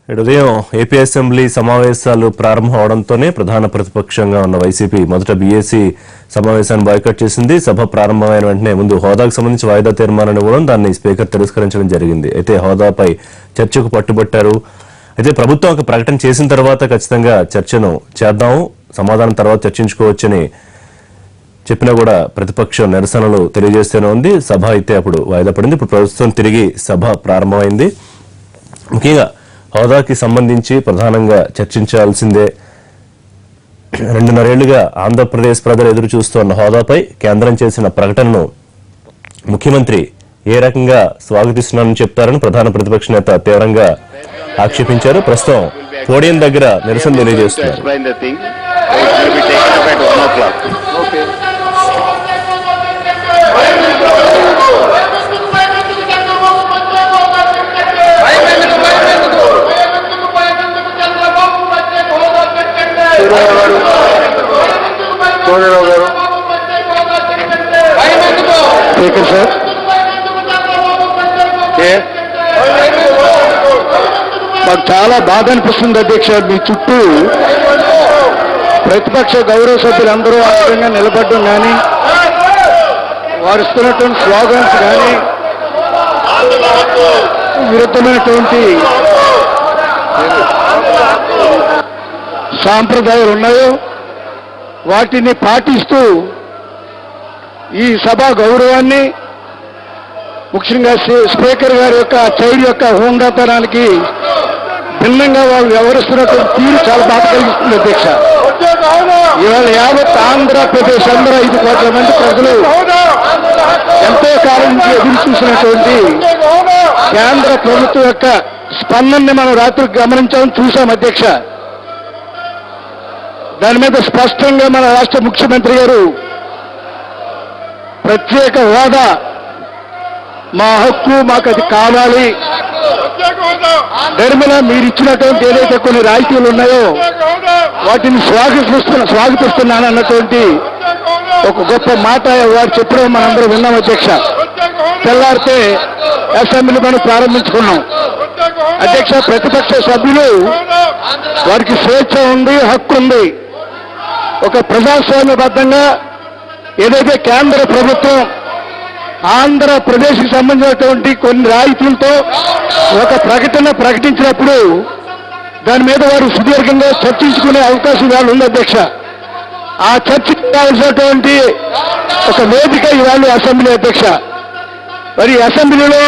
ఉదయం AP assembly సమావేశాలు ప్రారంభం అవడంతోనే ప్రధాన ప్రతిపక్షంగా ఉన్న వైసీపీ మొదట బీఏసీ సమావేశాన్ని బాయ్కాట్ చేసింది. సభ ప్రారంభమైన వెంటనే ముందు హోదాకు సంబంధించి వాయిదా తీర్మానాన్ని ఇవ్వడం, దాన్ని స్పీకర్ తిరస్కరించడం జరిగింది. అయితే హోదాపై చర్చకు పట్టుబట్టారు. అయితే ప్రభుత్వం ఒక ప్రకటన చేసిన తర్వాత ఖచ్చితంగా చర్చను చేద్దాం, సమాధానం తర్వాత చర్చించుకోవచ్చని చెప్పినా కూడా ప్రతిపక్షం నిరసనలు తెలియజేస్తూనే ఉంది. సభ అయితే అప్పుడు వాయిదా పడింది. ఇప్పుడు ప్రస్తుతం తిరిగి సభ ప్రారంభమైంది. ముఖ్యంగా హోదాకి సంబంధించి ప్రధానంగా చర్చించాల్సిందే. 2.5 ఏళ్లుగా ఆంధ్రప్రదేశ్ ప్రజలు ఎదురు చూస్తున్న హోదాపై కేంద్రం చేసిన ప్రకటనను ముఖ్యమంత్రి ఏ రకంగా స్వాగతిస్తున్నారని చెప్తారని ప్రధాన ప్రతిపక్ష నేత తీవ్రంగా ఆక్షేపించారు. ప్రస్తుతం పోడియం దగ్గర నిరసన తెలియజేస్తున్నారు. సార్ మాకు చాలా బాధ అనిపిస్తుంది అధ్యక్ష. మీ చుట్టూ ప్రతిపక్ష గౌరవ సభ్యులందరూ ఆ విధంగా నిలబడడం కానీ, వారు ఇస్తున్నటువంటి స్లోగన్స్ కానీ, విరుద్ధమైనటువంటి సాంప్రదాయాలు ఉన్నాయో వాటిని పాటిస్తూ ఈ సభా గౌరవాన్ని, ముఖ్యంగా స్పీకర్ గారి యొక్క చైర్ యొక్క హోందాతనానికి భిన్నంగా వాళ్ళు వ్యవహరిస్తున్నటువంటి తీరు చాలా బాధ కలిగిస్తుంది అధ్యక్ష. ఇవాళ యావత్ ఆంధ్రప్రదేశ్ అందరూ 5 కోట్ల మంది ప్రజలు ఎంతో కాలం నుంచి ఎదురు చూసినటువంటి కేంద్ర ప్రభుత్వం యొక్క స్పందనని మనం రాత్రి గమనించామని చూశాం అధ్యక్ష. దాని మీద స్పష్టంగా మన రాష్ట్ర ముఖ్యమంత్రి గారు ప్రత్యేక హోదా మా హక్కు, మాకు అది కావాలి, ధర్మిల మీరు ఇచ్చినటువంటి ఏదైతే కొన్ని రాయితీలు ఉన్నాయో వాటిని స్వాగతిస్తున్నాను అన్నటువంటి ఒక గొప్ప మాట వారు చెప్పడం మనందరూ విన్నాం అధ్యక్ష. తెల్లారితే అసెంబ్లీ మనం ప్రారంభించుకున్నాం అధ్యక్ష. ప్రతిపక్ష సభ్యులు వారికి స్వేచ్ఛ ఉంది, హక్కు ఉంది. ఒక ప్రజాస్వామ్యబద్ధంగా ఏదైతే కేంద్ర ప్రభుత్వం ఆంధ్రప్రదేశ్కి సంబంధించినటువంటి కొన్ని రాయితీలతో ఒక ప్రకటన ప్రకటించినప్పుడు దాని మీద వారు సుదీర్ఘంగా చర్చించుకునే అవకాశం ఇవాళ ఉంది అధ్యక్ష. ఆ చర్చకు కావాల్సినటువంటి ఒక వేదిక ఇవాళ అసెంబ్లీ అధ్యక్ష. మరి అసెంబ్లీలో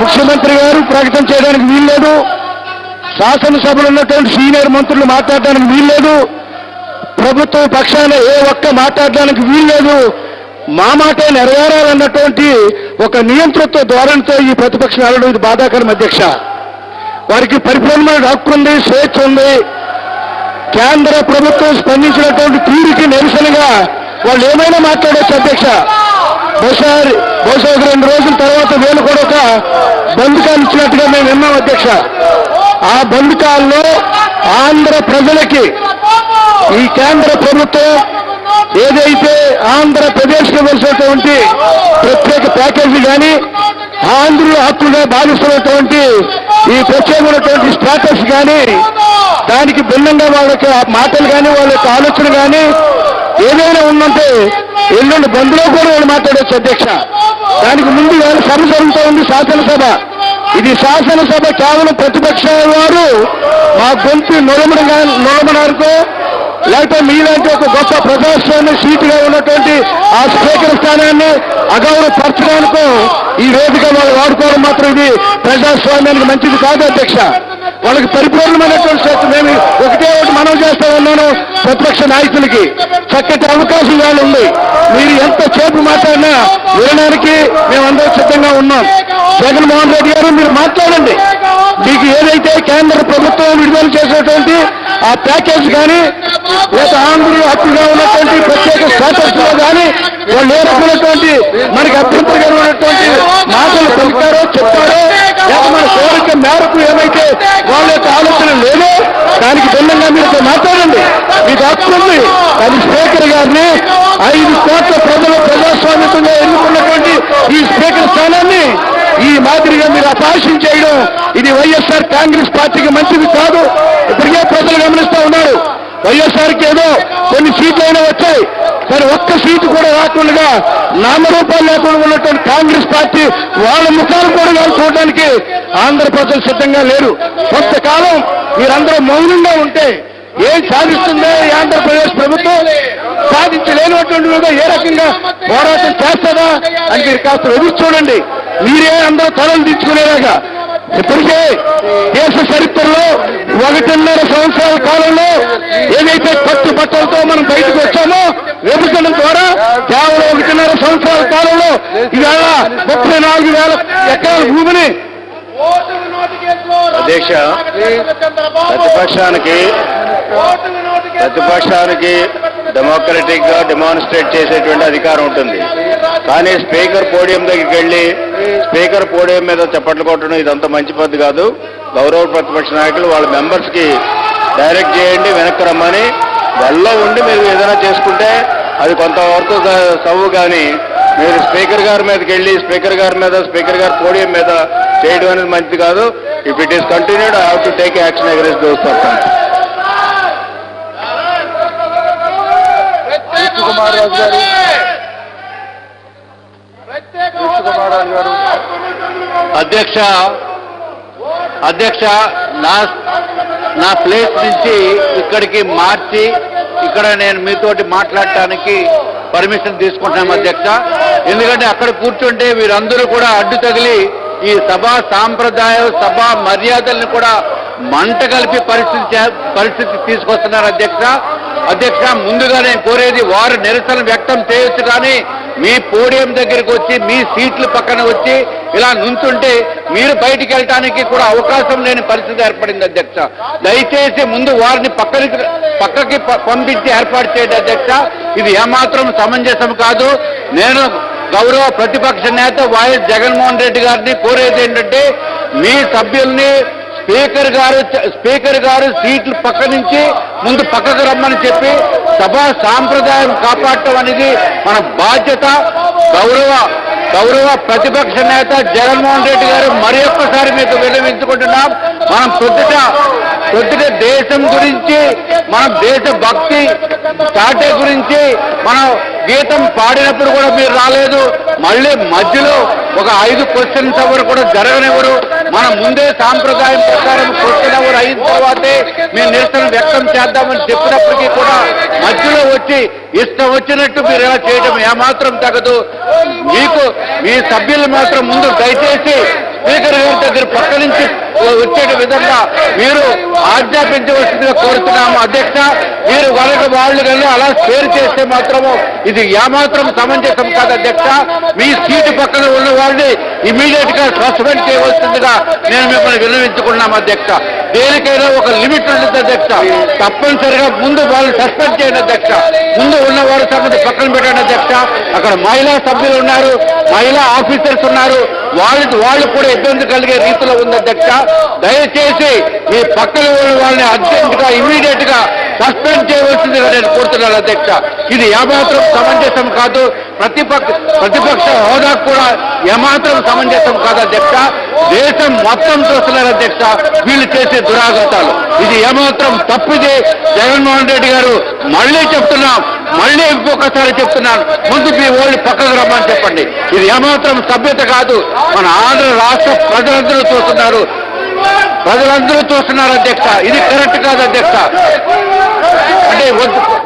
ముఖ్యమంత్రి గారు ప్రకటన చేయడానికి వీల్లేదు, శాసనసభలో ఉన్నటువంటి సీనియర్ మంత్రులు మాట్లాడడానికి వీల్లేదు, ప్రభుత్వం పక్షాన ఏ ఒక్క మాట్లాడడానికి వీల్లేదు. మా మాట నెరవేరాలన్నటువంటి ఒక నియంతృత్వ ధోరణితో ఈ ప్రతిపక్షం వెళ్ళడం ఇది బాధాకరం అధ్యక్ష. వారికి పరిపూర్ణమైన హక్కు ఉంది, స్వేచ్ఛ ఉంది. కేంద్ర ప్రభుత్వం స్పందించినటువంటి తీరుకి నిరసనగా వాళ్ళు ఏమైనా మాట్లాడవచ్చు అధ్యక్ష. బహుశా ఒక 2 రోజుల తర్వాత వీళ్ళు కూడా ఒక బంధుకాలు ఇచ్చినట్టుగా మేము విన్నాం అధ్యక్ష. ఆ బంధుకాల్లో ఆంధ్ర ప్రజలకి ఈ కేంద్ర ప్రభుత్వం ఏదైతే ఆంధ్రప్రదేశ్కి ఇవ్వాల్సినటువంటి ప్రత్యేక ప్యాకేజీ కానీ, ఆంధ్రుల హక్కుగా భావిస్తున్నటువంటి ఈ ప్రత్యేకమైనటువంటి స్టేటస్ కానీ, దానికి భిన్నంగా వాళ్ళ యొక్క మాటలు కానీ, వాళ్ళ యొక్క ఆలోచన కానీ ఏదైనా ఉందంటే ఎల్లుండి బంధులో కూడా వాళ్ళు మాట్లాడవచ్చు అధ్యక్ష. దానికి ముందు వేళ సభ జరుగుతూ ఉంది, శాసనసభ. ఇది శాసనసభ కేవలం ప్రతిపక్షాల వారు మా గొంతు నొలమడానికో లేకపోతే మీలాంటి ఒక గొప్ప ప్రజాస్వామ్య సీటుగా ఉన్నటువంటి ఆ స్పీకర్ స్థానాన్ని అగౌరవపరచడానికో ఈ వేదిక వాళ్ళు వాడుకోవడం మాత్రం ఇది ప్రజాస్వామ్యానికి మంచిది కాదు అధ్యక్ష. వాళ్ళకి పరిపూర్ణమైనటువంటి మేము ఒకటే మనం చేస్తా ఉన్నాను. ప్రతిపక్ష నాయకులకి చక్కటి అవకాశం వాళ్ళు ఉంది. మీరు ఎంత చేపు మాట్లాడినా వినడానికి మేమందరూ సిద్ధంగా ఉన్నాం. జగన్మోహన్ రెడ్డి గారు మీరు మాట్లాడండి. మీకు ఏదైతే కేంద్ర ప్రభుత్వం విడుదల చేసేటువంటి ఆ ప్యాకేజ్ కానీ, లేదా ఆంధ్ర హక్కుగా ఉన్నటువంటి ప్రత్యేక స్టేటస్ లో కానీ వాళ్ళు ఏ రకమైనటువంటి మనకి అభ్యంతరంగా ఉన్నటువంటి మాటలు పలుకుతారో చెప్తారో, లేదా మన కోరిక మేరకు ఏమైతే వాళ్ళ యొక్క ఆలోచన లేదో దానికి భిన్నంగా మీరు మాట్లాడండి. మీకు హక్కు ఉంది. కానీ స్పీకర్ గారిని 5 కోట్ల ప్రజలు ప్రజాస్వామ్యంగా ఎన్నుకున్నటువంటి ఈ స్పీకర్ స్థానాన్ని ఈ మాదిరిగా మీరు అపహాస్యం చేయడం ఇది వైఎస్ఆర్ కాంగ్రెస్ పార్టీకి మంచిది కాదు. ఇప్పటికే ప్రజలు గమనిస్తూ ఉన్నారు. వైఎస్ఆర్కి ఏదో కొన్ని సీట్లు అయినా వచ్చాయి, కానీ ఒక్క సీటు కూడా రాకుండా నామరూపాలు లేకుండా ఉన్నటువంటి కాంగ్రెస్ పార్టీ వాళ్ళ ముఖాలు కూడా చూడడానికి ఆంధ్ర ప్రజలు సిద్ధంగా లేరు. కొంతకాలం మీరందరూ మౌనంగా ఉంటే ఏం సాధిస్తుందో ఈ ఆంధ్రప్రదేశ్ ప్రభుత్వం సాధించలేనటువంటి మీద ఏ రకంగా పోరాటం చేస్తుందా అని మీరు కాస్త ఎదురు చూడండి. మీరే అందరూ తలలు దించుకునేలాగా ఇప్పటికే దేశ చరిత్రలో 1.5 సంవత్సరాల కాలంలో ఏదైతే కట్టుబట్టలతో మనం బయటకు వచ్చామో విభజన ద్వారా కేవలం 1.5 సంవత్సరాల కాలంలో ఇవాళ 34,000 ఎకరాల భూమిని అధ్యక్ష ప్రతిపక్షానికి డెమోక్రటిక్ గా డెమాన్స్ట్రేట్ చేసేటువంటి అధికారం ఉంటుంది. కానీ స్పీకర్ పోడియం దగ్గరికి వెళ్ళి స్పీకర్ పోడియం మీద చప్పట్లు కొట్టడం ఇదంతా మంచి పద్ధతి కాదు. గౌరవ ప్రతిపక్ష నాయకులు వాళ్ళ మెంబర్స్ కి డైరెక్ట్ చేయండి, వెనక్కి రమ్మని వెళ్ళ ఉండి మీరు ఏదైనా చేసుకుంటే అది కొంతవరకు సవ్వు. కానీ మీరు స్పీకర్ గారి మీదకి వెళ్ళి స్పీకర్ గారి పోడియం మీద చేయడం అనేది మంచిది కాదు. If it is continued I have to take action against those persons. అధ్యక్ష నా ప్లేస్ నుంచి ఇక్కడికి మార్చి ఇక్కడ నేను మీతోటి మాట్లాడటానికి పర్మిషన్ తీసుకుంటున్నాం అధ్యక్ష. ఎందుకంటే అక్కడ కూర్చుంటే వీరందరూ కూడా అడ్డు తగిలి ఈ సభా సాంప్రదాయం సభా మర్యాదల్ని కూడా మంట కలిపి పరిస్థితి తీసుకొస్తున్నారు అధ్యక్ష. ముందుగా నేను కోరేది వారు నిరసన వ్యక్తం చేయొచ్చు, కానీ మీ పోడియం దగ్గరికి వచ్చి మీ సీట్ల పక్కన వచ్చి ఇలా నుంచుంటే మీరు బయటికి వెళ్ళటానికి కూడా అవకాశం లేని పరిస్థితి ఏర్పడింది అధ్యక్ష. దయచేసి ముందు వారిని పక్కకి పంపించి ఏర్పాటు చేయండి అధ్యక్ష. ఇది ఏమాత్రం సమంజసం కాదు. నేను గౌరవ ప్రతిపక్ష నేత వైఎస్ జగన్మోహన్ రెడ్డి గారిని కోరేది ఏంటంటే మీ సభ్యుల్ని స్పీకర్ గారు సీట్లు పక్క నుంచి ముందు పక్కకు రమ్మని చెప్పి సభా సాంప్రదాయం కాపాడటం అనేది మన బాధ్యత. గౌరవ ప్రతిపక్ష నేత జగన్మోహన్ రెడ్డి గారు మరి ఒక్కసారి మీకు విన్నవించుకుంటున్నాం. మనం ప్రొద్దుట దేశం గురించి మనం దేశ భక్తి చాటే గురించి మనం గీతం పాడినప్పుడు కూడా మీరు రాలేదు. మళ్ళీ మధ్యలో ఒక 5 క్వశ్చన్స్ అవర్ కూడా జరగనివ్వరు. మనం ముందే సాంప్రదాయం ప్రకారం క్వశ్చన్ అవర్ అయిన తర్వాతే మేము నిరసన వ్యక్తం చేద్దామని చెప్పినప్పటికీ కూడా మధ్యలో వచ్చి ఇష్టం వచ్చినట్టు మీరు ఇలా చేయడం ఏమాత్రం తగదు. మీ సభ్యులు మాత్రం ముందు దయచేసి స్పీకర్ గారి దగ్గర పక్క నుంచి వచ్చే విధంగా మీరు ఆజ్ఞాపించవలసిందిగా కోరుతున్నాము అధ్యక్ష. మీరు వాళ్ళు కానీ అలా షేర్ చేస్తే మాత్రము ఇది ఏమాత్రం సమంజసం కాదు అధ్యక్ష. మీ సీటు పక్కన ఉన్న వాళ్ళని ఇమీడియట్ గా సస్పెండ్ చేయవలసిందిగా నేను మిమ్మల్ని విన్నవించుకున్నాము అధ్యక్ష. దేనికైనా ఒక లిమిట్ ఉంటుంది అధ్యక్ష. తప్పనిసరిగా ముందు వాళ్ళు సస్పెండ్ చేయండి అధ్యక్ష. ముందు ఉన్న వారి సంగతి పక్కన పెట్టండి అధ్యక్ష. అక్కడ మహిళా సభ్యులు ఉన్నారు, మహిళా ఆఫీసర్స్ ఉన్నారు, వాళ్ళు కూడా ఇబ్బంది కలిగే రీతిలో ఉంది అధ్యక్ష. దయచేసి మీ పక్కన ఉన్న వాళ్ళని అర్జెంట్ గా ఇమీడియట్ గా సస్పెండ్ చేయవలసిందిగా నేను కోరుతున్నాను అధ్యక్ష. ఇది ఏమాత్రం సమంజసం కాదు. ప్రతిపక్ష హోదా కూడా ఏమాత్రం సమంజసం కాదు అధ్యక్ష. దేశం మొత్తం చూస్తున్నారు అధ్యక్ష వీళ్ళు చేసే దురాగతాలు. ఇది ఏమాత్రం తప్పిది. జగన్మోహన్ రెడ్డి గారు మళ్ళీ చెప్తున్నాం, మళ్ళీ ఇంకొకసారి చెప్తున్నాను, ముందు మీ వాళ్ళు పక్కకు రమ్మని చెప్పండి. ఇది ఏమాత్రం సభ్యత కాదు. మన ఆంధ్ర రాష్ట్ర ప్రజలందరూ చూస్తున్నారు అధ్యక్ష. ఇది కరెక్ట్ కాదు అధ్యక్ష. అంటే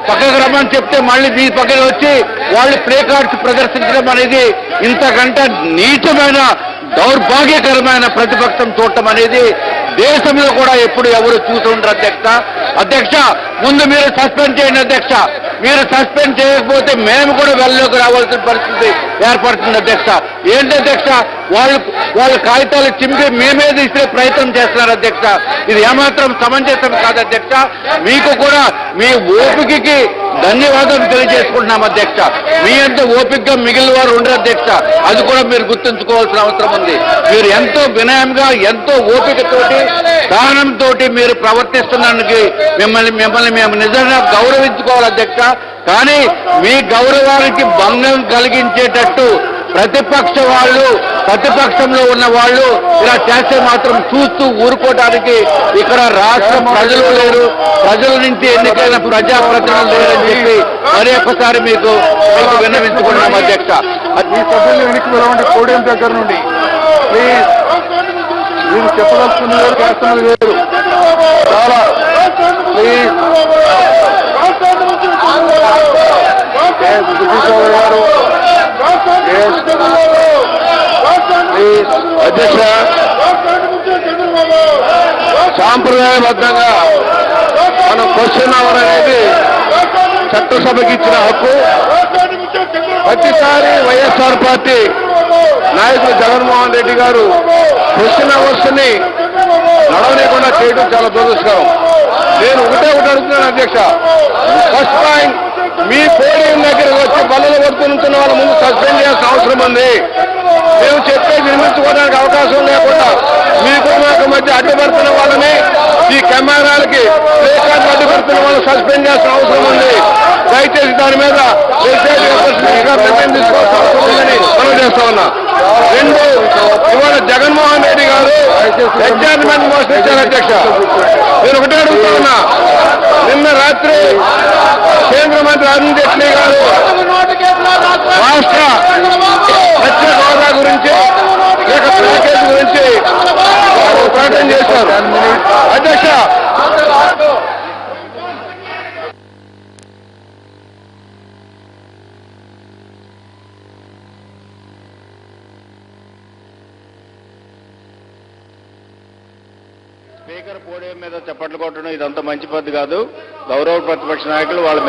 పక్కకు రమ్మని చెప్తే మళ్ళీ మీ పక్కన వచ్చి వాళ్ళు ప్లే కార్డ్స్ ప్రదర్శించడం అనేది ఇంతకంటే నీచమైన దౌర్భాగ్యకరమైన ప్రతిపక్షం చూడటం అనేది దేశంలో కూడా ఎప్పుడు ఎవరు చూస్తుంటారు అధ్యక్ష. ముందు మీరు సస్పెండ్ చేయండి అధ్యక్ష. మీరు సస్పెండ్ చేయకపోతే మేము కూడా వెళ్ళలోకి రావాల్సిన పరిస్థితి ఏర్పడుతుంది అధ్యక్ష. ఏంటి అధ్యక్ష, వాళ్ళు కాగితాలు చింపి మేమే తీసే ప్రయత్నం చేస్తున్నారు అధ్యక్ష. ఇది ఏమాత్రం సమంజసం కాదు అధ్యక్ష. మీకు కూడా మీ ఓపికకి ధన్యవాదాలు తెలియజేసుకుంటున్నాం అధ్యక్ష. మీ అంత ఓపికగా మిగిలిన వారు ఉండరు అధ్యక్ష. అది కూడా మీరు గుర్తుంచుకోవాల్సిన అవసరం ఉంది. మీరు ఎంతో వినయంగా ఎంతో ఓపికతోటి సహనంతో మీరు ప్రవర్తిస్తున్నందుకు మిమ్మల్ని మేము నిజంగా గౌరవించుకోవాలి అధ్యక్ష. కానీ మీ గౌరవానికి భంగం కలిగించేటట్టు ప్రతిపక్షంలో ఉన్న వాళ్ళు ఇలా చేస్తే మాత్రం చూస్తూ ఊరుకోవడానికి ఇక్కడ రాష్ట్ర ప్రజలు లేరు, ప్రజల నుంచి ఎన్నికైన ప్రజాప్రతినిధులు లేరని చెప్పి మరి ఒక్కసారి మీకు విన్నవించుకున్నాం అధ్యక్ష. ఈ సభ్యులు వెనక్కి వెళ్ళండి పోడియం దగ్గర నుండి ప్లీజ్. మీరు చెప్పదలుచుకున్న వేరు, చేస్తున్నది వేరు. చాలా ప్లీజ్. గారు అధ్యక్ష, సాంప్రదాయబద్ధంగా మనం క్వశ్చన్ అవర్ అనేది చట్టసభకి ఇచ్చిన హక్కు. ప్రతిసారి వైఎస్ఆర్ పార్టీ నాయకులు జగన్మోహన్ రెడ్డి గారు క్వశ్చన్ అవర్స్ ని నడవలేకుండా చేయడం చాలా దురదృష్టకరం. నేను ఒకటే అడుగుతున్నాను అధ్యక్ష, ఫస్ట్ పాయింట్, మీ పోడియం దగ్గరకు వచ్చి బల్లలు పడుతున్న వాళ్ళ ముందు సస్పెండ్ చేయాల్సిన అవసరం ఉంది. మేము చెప్పేది నిర్మించుకోవడానికి అవకాశం లేకుండా మీకు మాకు మధ్య అడ్డుపడుతున్న వాళ్ళని, ఈ కెమెరాలకి ప్లేకార్డు అడ్డుపడుతున్న వాళ్ళని సస్పెండ్ చేయాల్సిన అవసరం ఉంది. దయచేసి దాని మీద నిర్ణయం తీసుకోవాల్సిన అవసరం ఉందని మనం చేస్తా ఉన్నా. రెండు, ఇవాళ జగన్మోహన్ రెడ్డి గారు అడ్జర్న్మెంట్ మోషన్ ఇచ్చారు అధ్యక్ష. నేను ఒకటే అడుగుతా ఉన్నా, నిన్న రాత్రి కేంద్ర మంత్రి అరుణ్ జైట్లీ గారు రాష్ట్ర ప్రత్యేక హోదా గురించి లేక ప్యాకేజ్ గురించి ప్రకటన చేశారు అధ్యక్ష. స్పీకర్ పోడియం మీద చప్పట్లు కొట్టడం ఇదంతా మంచి పద్ధతి కాదు. గౌరవ ప్రతిపక్ష నాయకులు వాళ్ళ